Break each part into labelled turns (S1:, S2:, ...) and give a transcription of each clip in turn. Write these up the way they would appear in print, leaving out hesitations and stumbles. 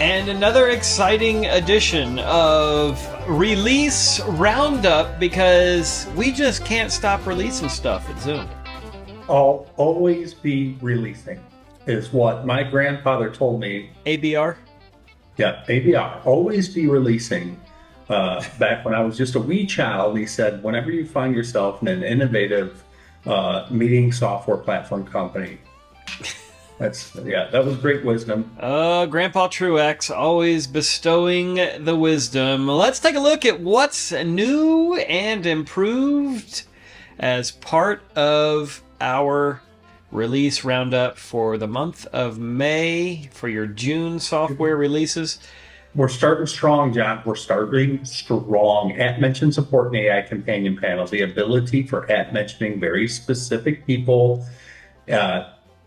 S1: And another exciting edition of Release Roundup, because we just can't stop releasing stuff at Zoom.
S2: I'll always be releasing, is what my grandfather told me.
S1: ABR?
S2: Yeah, ABR, always be releasing. Back when I was just a wee child, he said, whenever you find yourself in an innovative meeting software platform company, that was great wisdom.
S1: Grandpa Truex, always bestowing the wisdom. Let's take a look at what's new and improved as part of our release roundup for the month of May for your June software releases.
S2: We're starting strong, John. We're starting strong. At Mention Support and AI Companion Panel, the ability for at mentioning very specific people.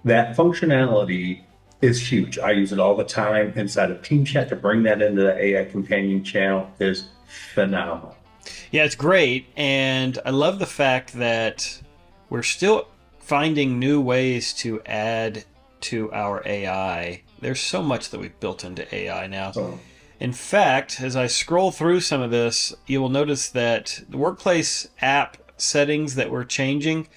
S2: That functionality is huge. I use it all the time inside of Team Chat. To bring that into the AI Companion channel is phenomenal.
S1: Yeah, it's great. And I love the fact that we're still finding new ways to add to our AI. There's so much that we've built into AI now. In fact, as I scroll through some of this, you will notice that the workplace app settings that we're changing,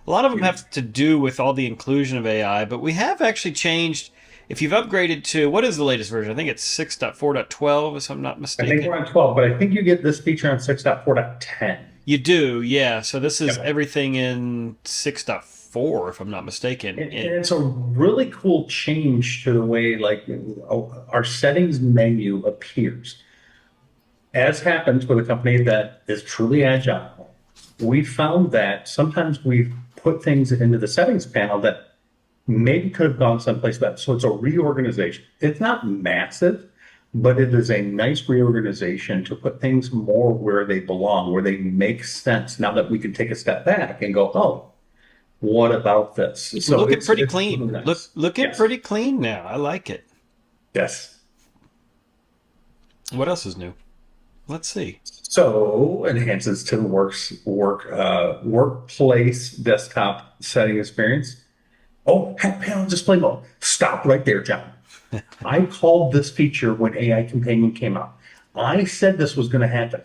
S1: a lot of them have to do with all the inclusion of AI, but we have actually changed. If you've upgraded to, what is the latest version? I think it's 6.4.12, if I'm not mistaken.
S2: I think we're on 12, but I think you get this feature on 6.4.10.
S1: You do, yeah. So this is everything in 6.4, if I'm not mistaken.
S2: And it's a really cool change to the way our settings menu appears. As happens with a company that is truly agile, we found that sometimes we've put things into the settings panel that maybe could have gone someplace better. So it's a reorganization. It's not massive, but it is a nice reorganization to put things more where they belong, where they make sense. Now that we can take a step back and go, oh, what about this?
S1: So looking pretty clean. Really nice. Looking pretty clean now. I like it.
S2: Yes.
S1: What else is new? Let's see.
S2: So enhances to the workplace desktop setting experience. Oh, panel display mode. Stop right there, John. I called this feature when AI Companion came out. I said this was going to happen.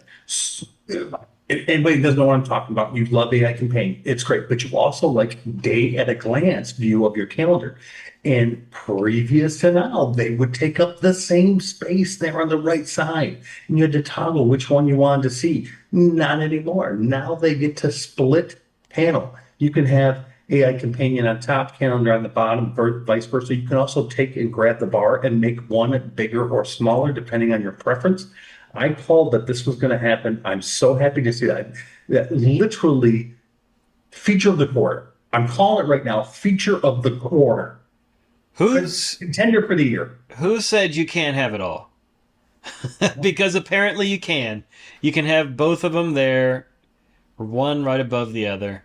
S2: If anybody doesn't know what I'm talking about, you love AI Companion. It's great, but you also like day at a glance view of your calendar. And previous to now, they would take up the same space there on the right side. And you had to toggle which one you wanted to see. Not anymore. Now they get to split panel. You can have AI Companion on top, calendar on the bottom, vice versa. You can also take and grab the bar and make one bigger or smaller, depending on your preference. I called that this was going to happen. I'm so happy to see that. That literally feature of the quarter. I'm calling it right now, feature of the quarter.
S1: Who's
S2: contender for the year?
S1: Who said you can't have it all? Because apparently you can. You can have both of them there, one right above the other.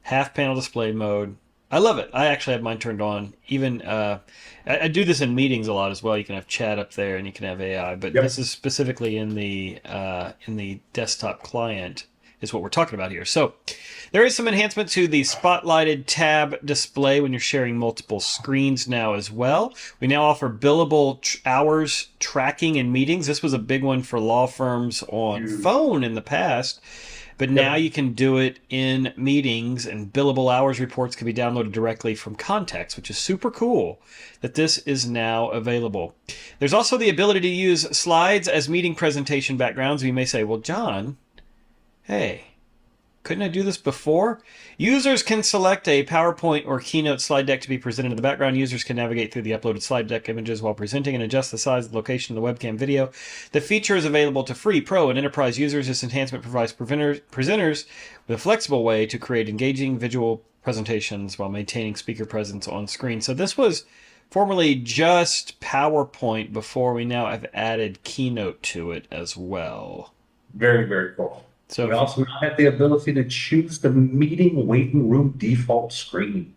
S1: Half panel display mode. I love it. I actually have mine turned on. Even I do this in meetings a lot as well. You can have chat up there and you can have AI, but this is specifically in the desktop client is what we're talking about here. So there is some enhancement to the spotlighted tab display when you're sharing multiple screens now as well. We now offer billable hours tracking in meetings. This was a big one for law firms on phone in the past. But now you can do it in meetings, and billable hours reports can be downloaded directly from contacts, which is super cool that this is now available. There's also the ability to use slides as meeting presentation backgrounds. You may say, well, John, hey, couldn't I do this before? Users can select a PowerPoint or Keynote slide deck to be presented in the background. Users can navigate through the uploaded slide deck images while presenting and adjust the size and location of the webcam video. The feature is available to free, pro, and enterprise users. This enhancement provides presenters with a flexible way to create engaging visual presentations while maintaining speaker presence on screen. So this was formerly just PowerPoint before. We now have added Keynote to it as well.
S2: Very, very cool.
S1: So
S2: we also have the ability to choose the meeting waiting room default screen,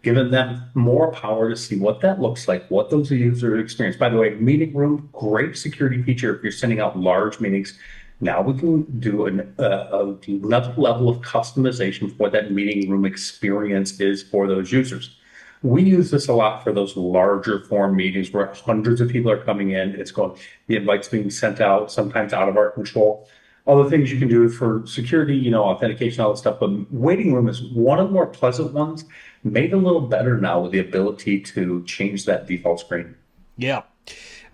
S2: giving them more power to see what that looks like, what those users experience. By the way, meeting room, great security feature if you're sending out large meetings. Now we can do another level of customization for what that meeting room experience is for those users. We use this a lot for those larger form meetings where hundreds of people are coming in. The invite's being sent out, sometimes out of our control. All the things you can do for security, authentication, all that stuff. But waiting room is one of the more pleasant ones, made a little better now with the ability to change that default screen.
S1: Yeah.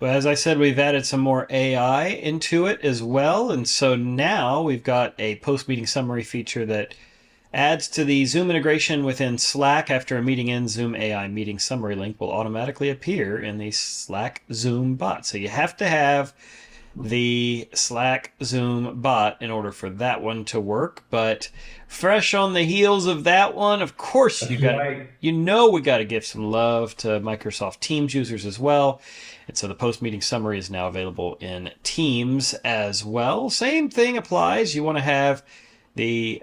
S1: Well, as I said, we've added some more AI into it as well. And so now we've got a post meeting summary feature that adds to the Zoom integration within Slack. After a meeting ends, Zoom AI meeting summary link will automatically appear in the Slack Zoom bot. So you have to have the Slack Zoom bot in order for that one to work. But fresh on the heels of that one, of course,
S2: That's right.
S1: we got to give some love to Microsoft Teams users as well. And so the post meeting summary is now available in Teams as well. Same thing applies. You want to have you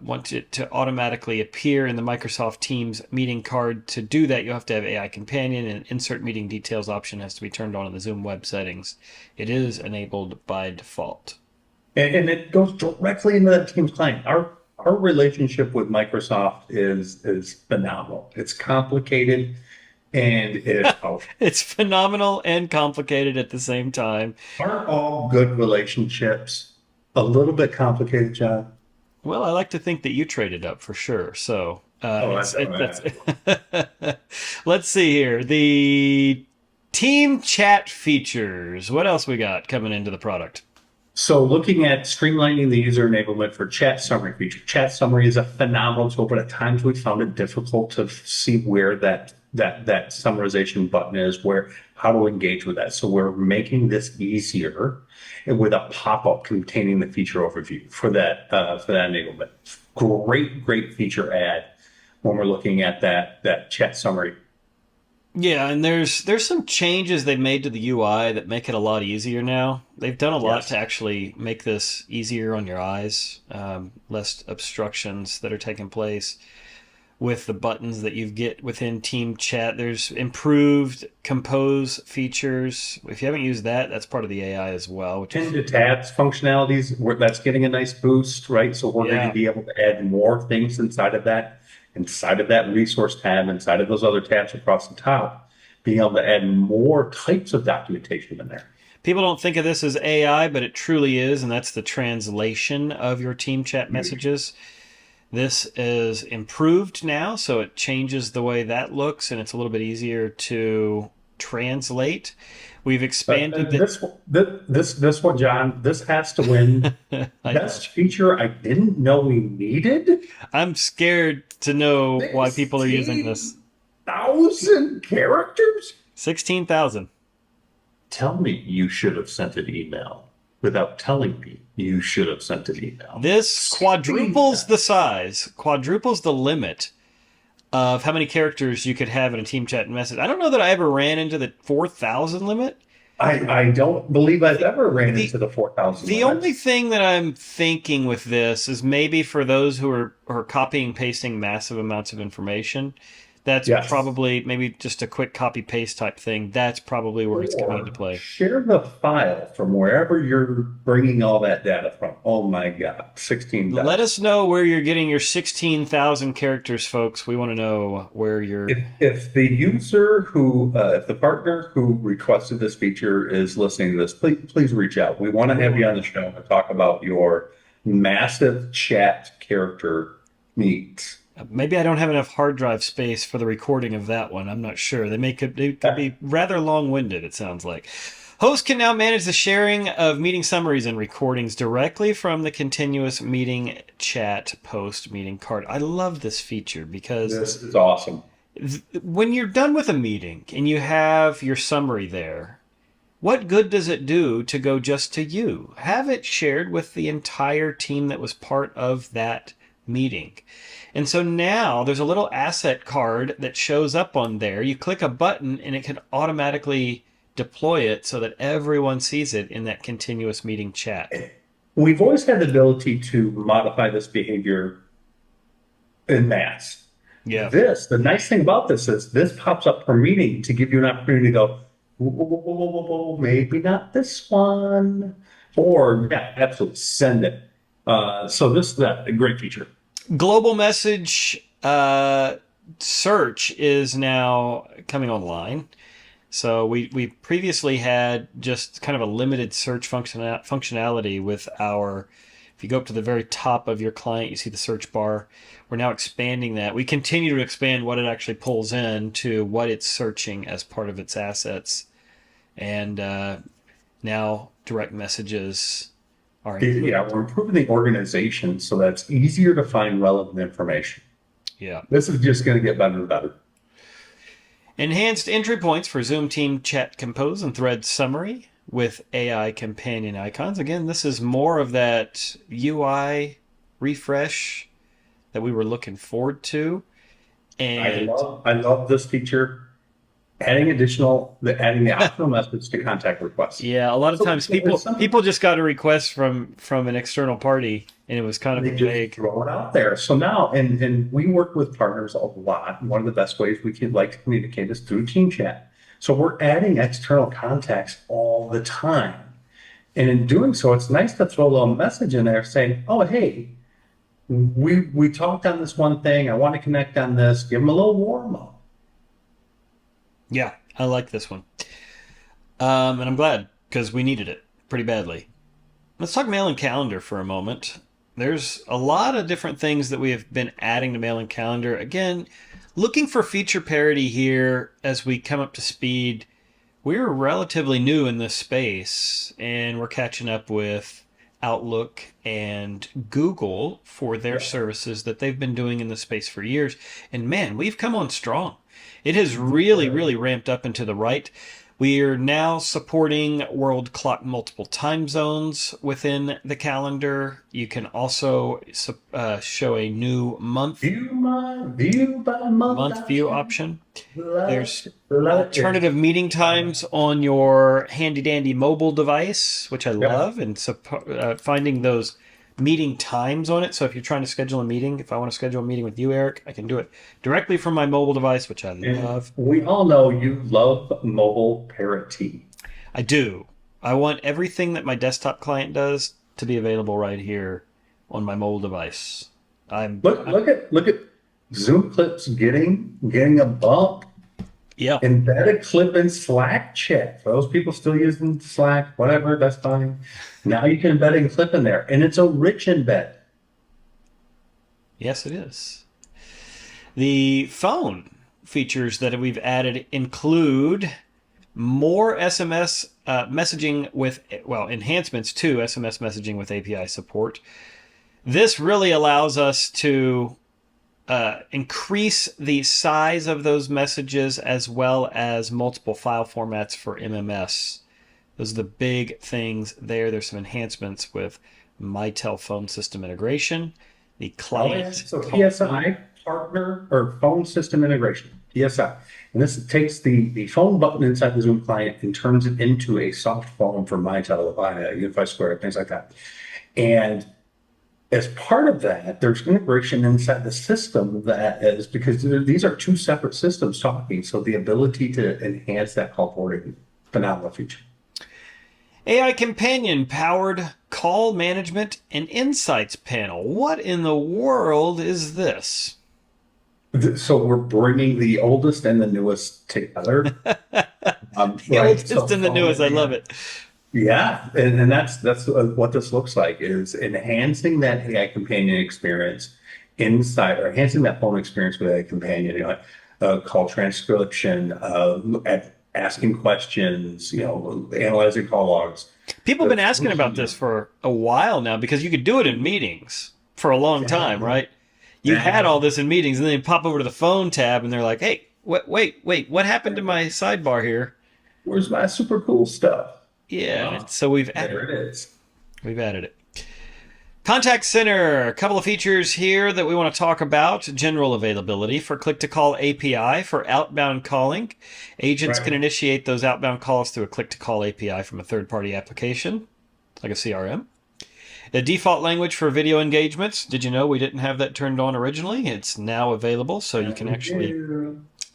S1: want it to automatically appear in the Microsoft Teams meeting card. To do that, you have to have AI Companion, and insert meeting details option has to be turned on in the Zoom web settings. It is enabled by default.
S2: And it goes directly into that Teams client. Our relationship with Microsoft is phenomenal. It's complicated and it's
S1: It's phenomenal and complicated at the same time.
S2: aren't all good relationships a little bit complicated, John?
S1: Well, I like to think that you traded up for sure. So
S2: Oh,
S1: it's
S2: that's all right.
S1: let's see here. The team chat features. What else we got coming into the product?
S2: So looking at streamlining the user enablement for chat summary feature. Chat summary is a phenomenal tool, but at times we found it difficult to see where that summarization button is, where how to engage with that. So we're making this easier and with a pop-up containing the feature overview for that enablement. Great feature add when we're looking at that chat summary.
S1: Yeah, and there's some changes they've made to the UI that make it a lot easier now. They've done a lot to
S2: Yes.
S1: actually make this easier on your eyes, less obstructions that are taking place with the buttons that you get within Team Chat. There's improved compose features. If you haven't used that, that's part of the AI as well, which
S2: Pin
S1: is
S2: to tabs functionalities, that's getting a nice boost, right? So we're going to
S1: yeah.
S2: be able to add more things inside of that resource tab, inside of those other tabs across the top, being able to add more types of documentation in there.
S1: People don't think of this as AI, but it truly is, and that's the translation of your Team Chat
S2: Huge.
S1: messages. This is improved now, so it changes the way that looks, and it's a little bit easier to translate. We've
S2: But
S1: expanded the.
S2: this one, John, this has to win
S1: I know.
S2: best feature I didn't know we needed.
S1: I'm scared to know why people are using this.
S2: 16,000 characters?
S1: 16,000.
S2: Tell me you should have sent an email without telling me you should have sent an email.
S1: This quadruples the size, quadruples the limit of how many characters you could have in a team chat message. I don't know that I ever ran into the 4,000 limit.
S2: I don't believe I've ever ran
S1: The
S2: into the 4,000
S1: the
S2: limit.
S1: only thing that I'm thinking with this is maybe for those who are copying and pasting massive amounts of information, that's
S2: Yes.
S1: probably maybe just a quick copy paste type thing. That's probably where it's coming into
S2: Or
S1: play.
S2: share the file from wherever you're bringing all that data from. Oh my God,
S1: Let
S2: 16,000.
S1: us know where you're getting your 16,000 characters, folks. We want to know where you're.
S2: If the partner who requested this feature is listening to this, please reach out. We want to
S1: We
S2: have you
S1: want
S2: on the show to talk about your massive chat character needs.
S1: Maybe I don't have enough hard drive space for the recording of that one. I'm not sure. They could be rather long winded, it sounds like. Hosts can now manage the sharing of meeting summaries and recordings directly from the continuous meeting chat post meeting card. I love this feature because
S2: This is awesome.
S1: when you're done with a meeting and you have your summary there, what good does it do to go just to you? Have it shared with the entire team that was part of that meeting. And so now there's a little asset card that shows up on there. You click a button and it can automatically deploy it so that everyone sees it in that continuous meeting chat.
S2: We've always had the ability to modify this behavior in mass.
S1: Yeah.
S2: The nice thing about this is this pops up per meeting to give you an opportunity to go, whoa, whoa, whoa, whoa, whoa, whoa, maybe not this one. Or, yeah, absolutely, send it. So this is a great feature.
S1: Global message search is now coming online. So we previously had just kind of a limited search functionality with our. If you go up to the very top of your client, you see the search bar. We're now expanding that. We continue to expand what it actually pulls in to what it's searching as part of its assets, and now direct messages are included.
S2: Yeah, we're improving the organization so that it's easier to find relevant information.
S1: Yeah.
S2: This is just going to get better and better.
S1: Enhanced entry points for Zoom Team Chat Compose and Thread Summary with AI companion icons. Again, this is more of that UI refresh that we were looking forward to. And
S2: I love this feature. Adding the optional message to contact requests.
S1: yeah, a lot of
S2: So
S1: times
S2: it's something
S1: people just got a request from an external party and it was kind of
S2: they just
S1: vague.
S2: throw it out there. So now, and we work with partners a lot. One of the best ways we can like to communicate is through team chat. So we're adding external contacts all the time. And in doing so, it's nice to throw a little message in there saying, oh, hey, we talked on this one thing. I want to connect on this. Give them a little warm up.
S1: Yeah, I like this one. And I'm glad because we needed it pretty badly. Let's talk mail and calendar for a moment. There's a lot of different things that we have been adding to mail and calendar. Again, looking for feature parity here as we come up to speed. We're relatively new in this space and we're catching up with Outlook and Google for their
S2: Yeah.
S1: services that they've been doing in the space for years. And man, we've come on strong. It has really, really ramped up into the right. We are now supporting world clock multiple time zones within the calendar. You can also show a new
S2: View by month
S1: month view
S2: option.
S1: option.
S2: Love,
S1: There's
S2: love it.
S1: alternative meeting times on your handy dandy mobile device, which I
S2: Yep.
S1: love, and finding those meeting times on it. So if you're trying to schedule a meeting, if I want to schedule a meeting with you, Eric, I can do it directly from my mobile device, which I
S2: And
S1: love.
S2: we all know you love mobile parity.
S1: I do. I want everything that my desktop client does to be available right here on my mobile device.
S2: Look at Zoom clips getting a bump.
S1: Yeah.
S2: Embed a clip in Slack chat. For those people still using Slack, whatever, that's fine. Now you can embed a clip in there, and it's a rich embed.
S1: Yes, it is. The phone features that we've added include more SMS messaging with, well, enhancements to SMS messaging with API support. This really allows us to increase the size of those messages as well as multiple file formats for MMS. Those are the big things there. There's some enhancements with Mitel phone system integration, the
S2: Oh yeah.
S1: client.
S2: So PSI partner or phone system integration, PSI. And this takes the phone button inside the Zoom client and turns it into a soft phone for Mitel, Unify Square, things like that. And as part of that, there's integration inside the system that is because these are two separate systems talking. So the ability to enhance that call forwarding, phenomenal feature.
S1: AI Companion powered call management and insights panel. What in the world is this?
S2: So we're bringing the oldest and the newest together.
S1: The
S2: Right.
S1: oldest
S2: So
S1: and the newest. I love it.
S2: yeah, and that's what this looks like is enhancing that AI companion experience inside or enhancing that phone experience with AI companion, call transcription, asking questions, analyzing call logs.
S1: People have been asking about this for a while now because you could do it in meetings for a long time,
S2: Exactly.
S1: right? You had all this in meetings, and then you pop over to the phone tab, and they're like, "Hey, wait, what happened to my sidebar here?"
S2: Where's my super cool stuff?
S1: Yeah,
S2: Well,
S1: so
S2: there it is.
S1: we've added it. Contact Center, a couple of features here that we want to talk about. General availability for click-to-call API for outbound calling. Agents can
S2: Right.
S1: initiate those outbound calls through a click-to-call API from a third-party application, like a CRM. The default language for video engagements. Did you know we didn't have that turned on originally? It's now available, so you can actually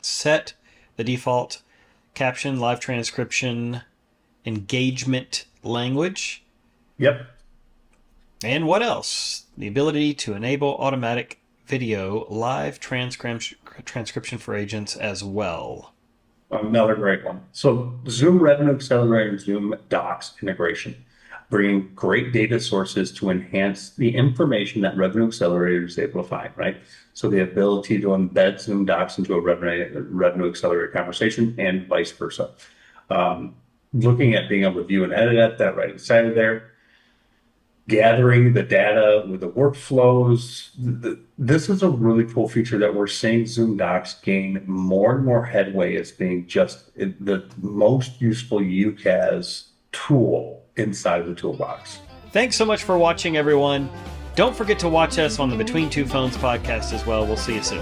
S1: set the default caption, live transcription, engagement language.
S2: Yep.
S1: And what else? The ability to enable automatic video live transcription for agents as well.
S2: Another great one. So Zoom Revenue Accelerator and Zoom Docs integration, bringing great data sources to enhance the information that Revenue Accelerator is able to find, right? So the ability to embed Zoom Docs into a Revenue Accelerator conversation and vice versa. Looking at being able to view and edit that right inside of there, gathering the data with the workflows. This is a really cool feature that we're seeing Zoom Docs gain more and more headway as being just the most useful UCaaS tool inside of the toolbox.
S1: Thanks so much for watching, everyone. Don't forget to watch us on the Between Two Phones podcast as well. We'll see you soon.